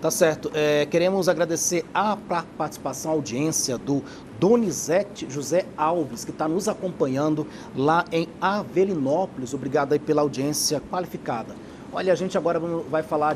Tá certo. Queremos agradecer a participação, a audiência do Donizete José Alves, que está nos acompanhando lá em Avelinópolis. Obrigado aí pela audiência qualificada. Olha, a gente agora vamos falar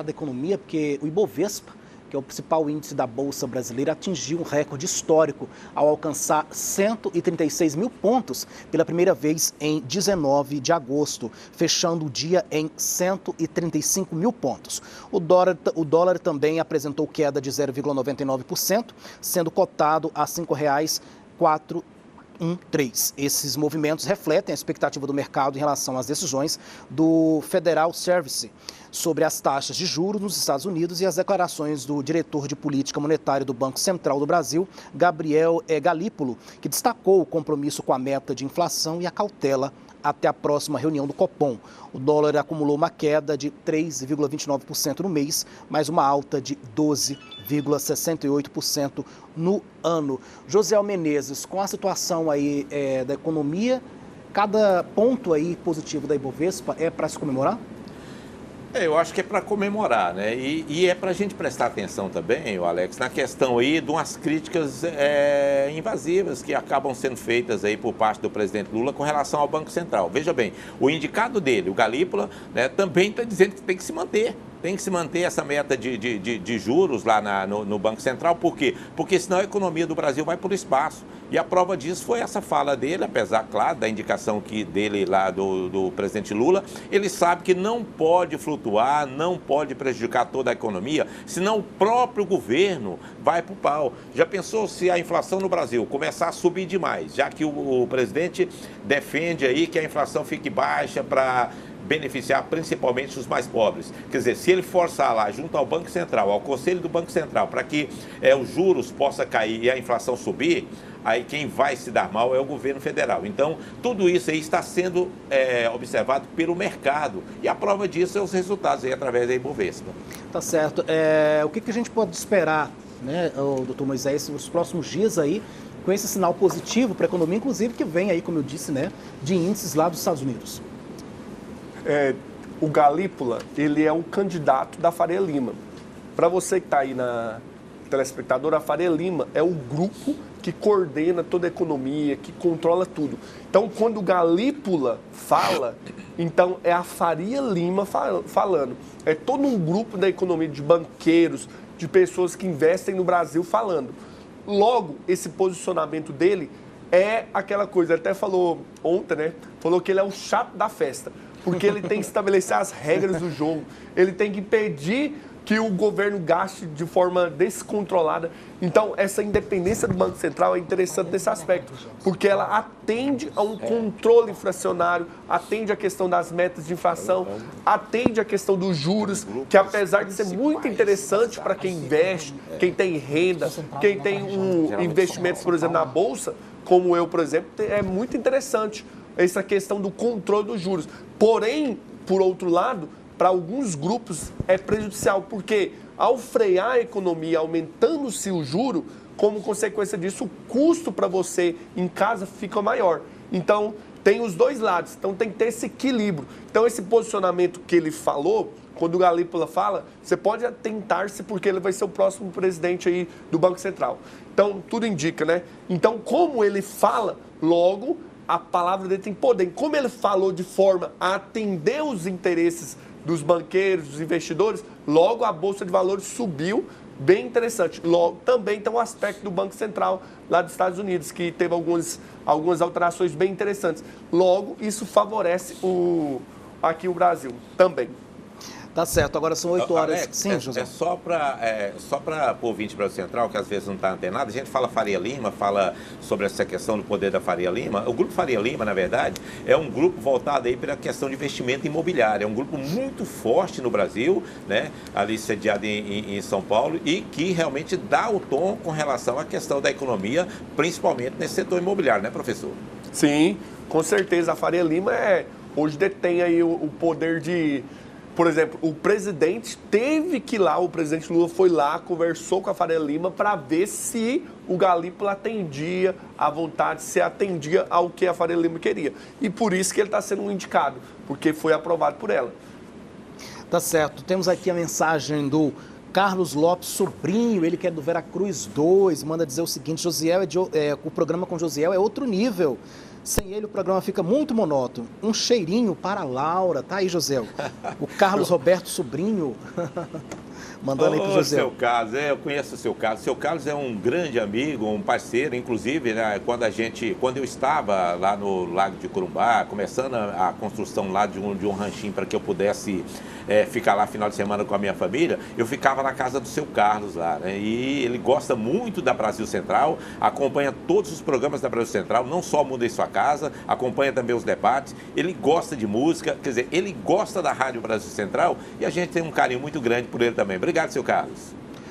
da economia, porque o Ibovespa, que é o principal índice da Bolsa Brasileira, atingiu um recorde histórico ao alcançar 136 mil pontos pela primeira vez em 19 de agosto, fechando o dia em 135 mil pontos. O dólar também apresentou queda de 0,99%, sendo cotado a R$ 5,413. Esses movimentos refletem a expectativa do mercado em relação às decisões do Federal Reserve sobre as taxas de juros nos Estados Unidos e as declarações do diretor de política monetária do Banco Central do Brasil, Gabriel Galípolo, que destacou o compromisso com a meta de inflação e a cautela até a próxima reunião do Copom. O dólar acumulou uma queda de 3,29% no mês, mais uma alta de 12,68% no ano. José Menezes, com a situação aí da economia, cada ponto aí positivo da Ibovespa é para se comemorar? Eu acho que é para comemorar, né? E é para a gente prestar atenção também, Alex, na questão aí de umas críticas invasivas que acabam sendo feitas aí por parte do presidente Lula com relação ao Banco Central. Veja bem, o indicado dele, o Galípolo, né, também está dizendo que tem que se manter. Tem que se manter essa meta de juros lá no Banco Central. Por quê? Porque senão a economia do Brasil vai para o espaço. E a prova disso foi essa fala dele, apesar, claro, da indicação dele lá do presidente Lula. Ele sabe que não pode flutuar, não pode prejudicar toda a economia, senão o próprio governo vai para o pau. Já pensou se a inflação no Brasil começar a subir demais, já que o presidente defende aí que a inflação fique baixa para beneficiar principalmente os mais pobres. Quer dizer, se ele forçar lá, junto ao Banco Central, ao Conselho do Banco Central, para que os juros possam cair e a inflação subir, aí quem vai se dar mal é o governo federal. Então, tudo isso aí está sendo observado pelo mercado. E a prova disso é os resultados aí através da Ibovespa. Tá certo. O que a gente pode esperar, né, doutor Moisés, nos próximos dias aí, com esse sinal positivo para a economia, inclusive que vem aí, como eu disse, né, de índices lá dos Estados Unidos? O Galípolo, ele é um candidato da Faria Lima. Para você que está aí na telespectadora, a Faria Lima é o grupo que coordena toda a economia, que controla tudo. Então, quando o Galípolo fala, então é a Faria Lima falando. É todo um grupo da economia de banqueiros, de pessoas que investem no Brasil falando. Logo, esse posicionamento dele é aquela coisa, ele até falou ontem, né? Falou que ele é o chato da festa. Porque ele tem que estabelecer as regras do jogo, ele tem que impedir que o governo gaste de forma descontrolada. Então, essa independência do Banco Central é interessante nesse aspecto, porque ela atende a um controle inflacionário, atende a questão das metas de inflação, atende a questão dos juros, que apesar de ser muito interessante para quem investe, quem tem renda, quem tem investimentos, por exemplo, na Bolsa, como eu, por exemplo, é muito interessante essa questão do controle dos juros. Porém, por outro lado, para alguns grupos é prejudicial, porque ao frear a economia, aumentando-se o juro, como consequência disso, o custo para você em casa fica maior. Então, tem os dois lados, então tem que ter esse equilíbrio. Então, esse posicionamento que ele falou, quando o Galípolo fala, você pode atentar-se porque ele vai ser o próximo presidente aí do Banco Central. Então, tudo indica, né? Então, como ele fala, logo a palavra dele tem poder. Como ele falou de forma a atender os interesses dos banqueiros, dos investidores, logo a Bolsa de Valores subiu, bem interessante. Logo, também tem um aspecto do Banco Central lá dos Estados Unidos, que teve algumas alterações bem interessantes. Logo, isso favorece aqui o Brasil também. Tá certo, agora são 8 horas. Alex, Sim, José. Só para o ouvinte Brasil Central, que às vezes não está antenado, a gente fala Faria Lima, fala sobre essa questão do poder da Faria Lima. O Grupo Faria Lima, na verdade, é um grupo voltado aí para a questão de investimento imobiliário. É um grupo muito forte no Brasil, né? Ali sediado em São Paulo, e que realmente dá o tom com relação à questão da economia, principalmente nesse setor imobiliário, né, professor? Sim, com certeza. A Faria Lima hoje detém aí o poder de... Por exemplo, o presidente teve que ir lá, o presidente Lula foi lá, conversou com a Faria Lima para ver se o Galípolo atendia à vontade, se atendia ao que a Faria Lima queria. E por isso que ele está sendo indicado, porque foi aprovado por ela. Tá certo. Temos aqui a mensagem do Carlos Lopes Sobrinho, ele que é do Veracruz 2, manda dizer o seguinte: Josiel o programa com Josiel é outro nível. Sem ele o programa fica muito monótono. Um cheirinho para a Laura. Tá aí, Josiel. O Carlos Roberto Sobrinho mandando aí pro Josiel. Seu Carlos, eu conheço o seu Carlos. Seu Carlos é um grande amigo, um parceiro, inclusive, né, quando eu estava lá no Lago de Corumbá, começando a construção lá de um ranchinho para que eu pudesse ficar lá final de semana com a minha família, eu ficava na casa do seu Carlos lá, né? E ele gosta muito da Brasil Central, acompanha todos os programas da Brasil Central, não só Muda em Sua Casa, acompanha também os debates, ele gosta de música, quer dizer, ele gosta da Rádio Brasil Central e a gente tem um carinho muito grande por ele também. Obrigado, seu Carlos.